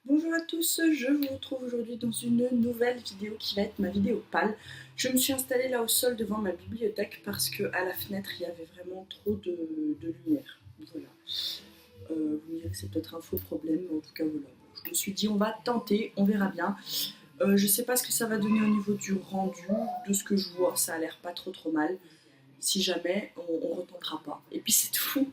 Bonjour à tous, je vous retrouve aujourd'hui dans une nouvelle vidéo qui va être ma vidéo pâle. Je me suis installée là au sol devant ma bibliothèque parce que à la fenêtre il y avait vraiment trop de lumière. Voilà. Vous me direz que c'est peut-être un faux problème, mais en tout cas voilà. Je me suis dit on va tenter, on verra bien. Je sais pas ce que ça va donner au niveau du rendu, de ce que je vois, ça a l'air pas trop mal. Si jamais, on retentera pas. Et puis c'est tout.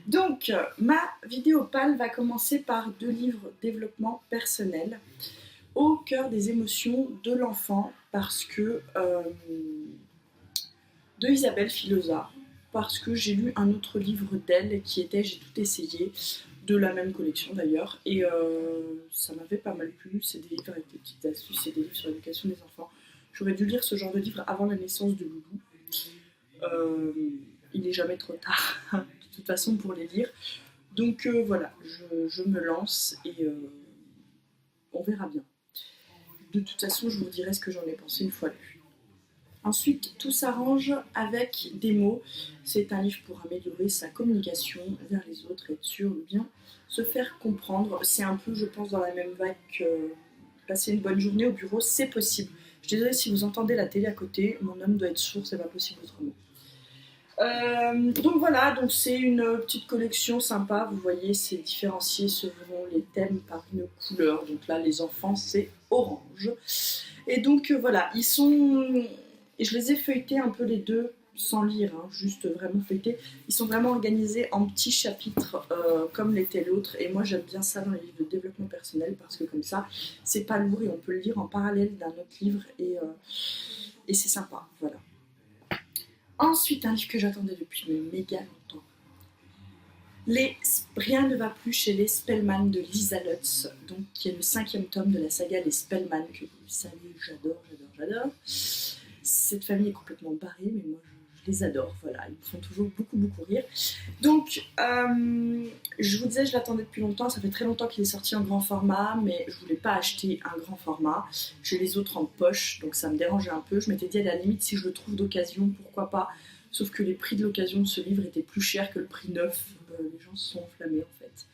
Donc, ma vidéo pâle va commencer par 2 livres développement personnel au cœur des émotions de l'enfant parce que de Isabelle Filosa, parce que j'ai lu un autre livre d'elle qui était J'ai tout essayé, de la même collection d'ailleurs, et ça m'avait pas mal plu. C'est des livres avec des petites astuces, c'est des livres sur l'éducation des enfants. J'aurais dû lire ce genre de livre avant la naissance de Loulou. Euh, il n'est jamais trop tard, de toute façon, pour les lire. Donc voilà, je me lance et on verra bien. De toute façon, je vous dirai ce que j'en ai pensé une fois lu. Ensuite, tout s'arrange avec des mots. C'est un livre pour améliorer sa communication vers les autres, être sûr de bien se faire comprendre. C'est un peu, je pense, dans la même vague que passer une bonne journée au bureau, c'est possible. Je suis désolée si vous entendez la télé à côté, mon homme doit être sourd, c'est pas possible autrement. Donc voilà, donc c'est une petite collection sympa, vous voyez, c'est différencié selon les thèmes par une couleur. Donc là, les enfants, c'est orange. Et donc voilà, ils sont. Et je les ai feuilletés un peu les deux, sans lire, hein, juste vraiment feuilletés. Ils sont vraiment organisés en petits chapitres, comme l'était l'autre. Et moi, j'aime bien ça dans les livres de développement personnel, parce que comme ça, c'est pas lourd et on peut le lire en parallèle d'un autre livre. Et c'est sympa, voilà. Ensuite, un livre que j'attendais depuis méga longtemps. Rien ne va plus chez les Spellman de Lisa Lutz, donc, qui est le 5e tome de la saga des Spellman, que vous savez, j'adore. Cette famille est complètement barrée, mais moi je les adore, voilà, ils me font toujours beaucoup rire. Donc, je vous disais, je l'attendais depuis longtemps, ça fait très longtemps qu'il est sorti en grand format, mais je voulais pas acheter un grand format. J'ai les autres en poche, donc ça me dérangeait un peu. Je m'étais dit, à la limite, si je le trouve d'occasion, pourquoi pas. Sauf que les prix de l'occasion de ce livre étaient plus chers que le prix neuf. Les gens se sont enflammés en fait.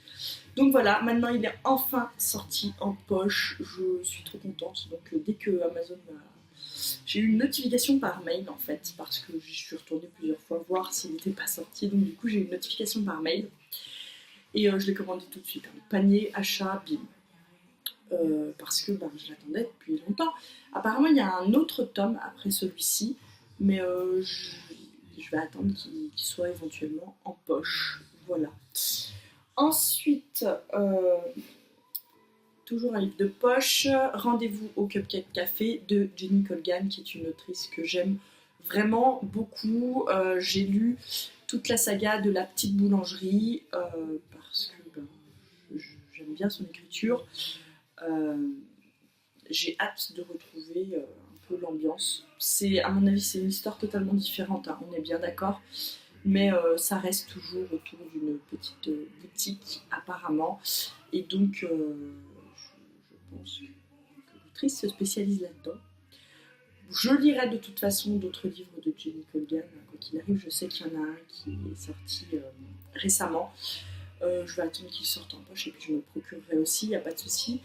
Donc voilà, maintenant il est enfin sorti en poche. Je suis trop contente. Donc dès que Amazon m'a. J'ai eu une notification par mail en fait, parce que je suis retournée plusieurs fois voir s'il n'était pas sorti. Donc du coup, j'ai eu une notification par mail. Et je l'ai commandé tout de suite. Hein. Panier, achat, bim. Parce que je l'attendais depuis longtemps. Apparemment, il y a un autre tome après celui-ci, mais je vais attendre qu'il soit éventuellement en poche. Voilà. Ensuite, toujours un livre de poche, Rendez-vous au Cupcake Café de Jenny Colgan, qui est une autrice que j'aime vraiment beaucoup. J'ai lu toute la saga de La Petite Boulangerie, parce que j'aime bien son écriture. Euh, j'ai hâte de retrouver un peu l'ambiance. À mon avis, c'est une histoire totalement différente, hein, on est bien d'accord. Mais ça reste toujours autour d'une petite boutique, apparemment. Et donc, je pense que l'autrice se spécialise là-dedans. Je lirai de toute façon d'autres livres de Jenny Colgan, quoi qu'il arrive. Je sais qu'il y en a un qui est sorti récemment. Je vais attendre qu'il sorte en poche et puis je me le procurerai aussi, il n'y a pas de souci.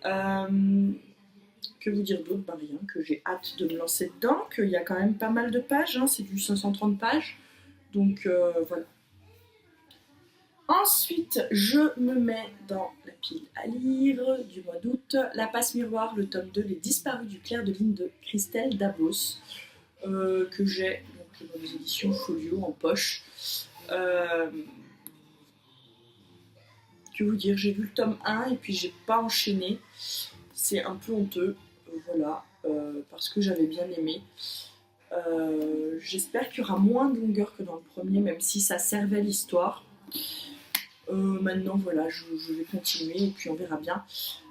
Que vous dire d'autre? Rien, que j'ai hâte de me lancer dedans, qu'il y a quand même pas mal de pages, hein, c'est du 530 pages. Donc voilà. Ensuite, je me mets dans la pile à lire du mois d'août, La Passe Miroir, le tome 2, Les Disparus du clair de lune de Christelle Dabos, que j'ai donc, dans les éditions Folio en poche. Que vous dire, j'ai vu le tome 1 et puis j'ai pas enchaîné. C'est un peu honteux, voilà, parce que j'avais bien aimé. J'espère qu'il y aura moins de longueur que dans le premier, même si ça servait l'histoire. Maintenant, voilà, je vais continuer et puis on verra bien.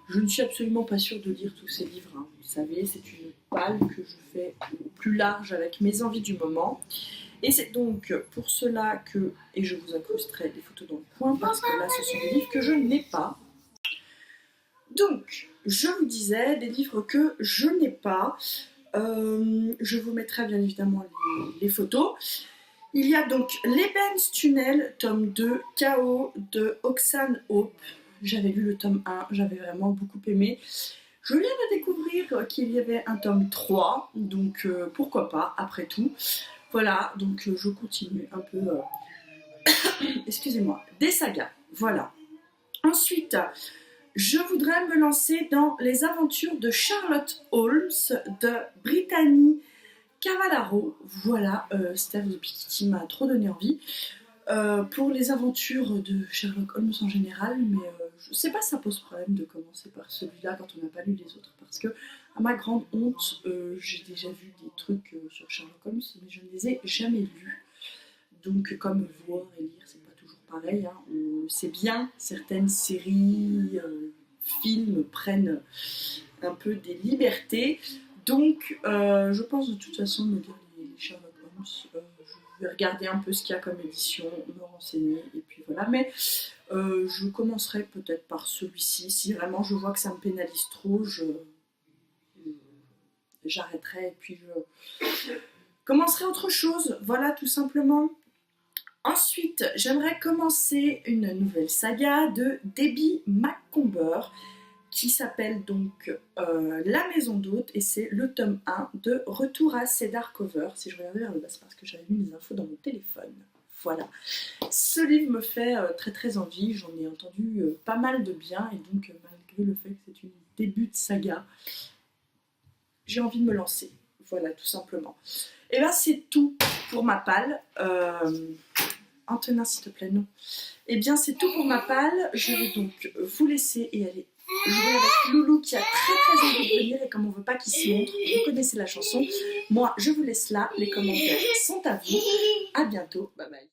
Je ne suis absolument pas sûre de lire tous ces livres. Hein. Vous savez, c'est une palle que je fais au plus large avec mes envies du moment. Et c'est donc pour cela que, et je vous incrusterai des photos dans le coin, parce que là, ce sont des livres que je n'ai pas. Donc, je vous disais, des livres que je n'ai pas. Je vous mettrai bien évidemment les photos. Il y a donc L'Eben's Tunnel, tome 2, Chaos de Oxane Hope. J'avais lu le tome 1, j'avais vraiment beaucoup aimé. Je viens de découvrir qu'il y avait un tome 3, donc pourquoi pas, après tout. Voilà, donc je continue un peu, excusez-moi, des sagas, voilà. Ensuite, je voudrais me lancer dans les aventures de Sherlock Holmes de Brittany Cavallaro. Voilà, Steph de Piketty m'a trop donné envie. Pour les aventures de Sherlock Holmes en général, mais je sais pas si ça pose problème de commencer par celui-là quand on n'a pas lu les autres, parce que à ma grande honte, j'ai déjà vu des trucs sur Sherlock Holmes, mais je ne les ai jamais lus. Donc comme voir et lire, c'est pas toujours pareil, hein. On sait bien, certaines séries, films prennent un peu des libertés, donc je pense de toute façon me lire les Sherlock Holmes. Je vais regarder un peu ce qu'il y a comme édition, me renseigner, et puis voilà. Mais je commencerai peut-être par celui-ci. Si vraiment je vois que ça me pénalise trop, j'arrêterai et puis je commencerai autre chose. Voilà, tout simplement. Ensuite, j'aimerais commencer une nouvelle saga de Debbie Macomber qui s'appelle donc La Maison d'Hôte, et c'est le tome 1 de Retour à Cedar Cover. Si je regardais vers le bas, c'est parce que j'avais mis mes infos dans mon téléphone. Voilà. Ce livre me fait très très envie, j'en ai entendu pas mal de bien, et donc malgré le fait que c'est une début de saga, j'ai envie de me lancer. Voilà, tout simplement. Et bien c'est tout pour ma palle. Antonin, s'il te plaît, non. Eh bien, c'est tout pour ma palle. Je vais donc vous laisser et aller jouer avec Loulou qui a très très envie de venir, et comme on veut pas qu'il se montre, vous connaissez la chanson. Moi, je vous laisse là. Les commentaires sont à vous. À bientôt. Bye bye.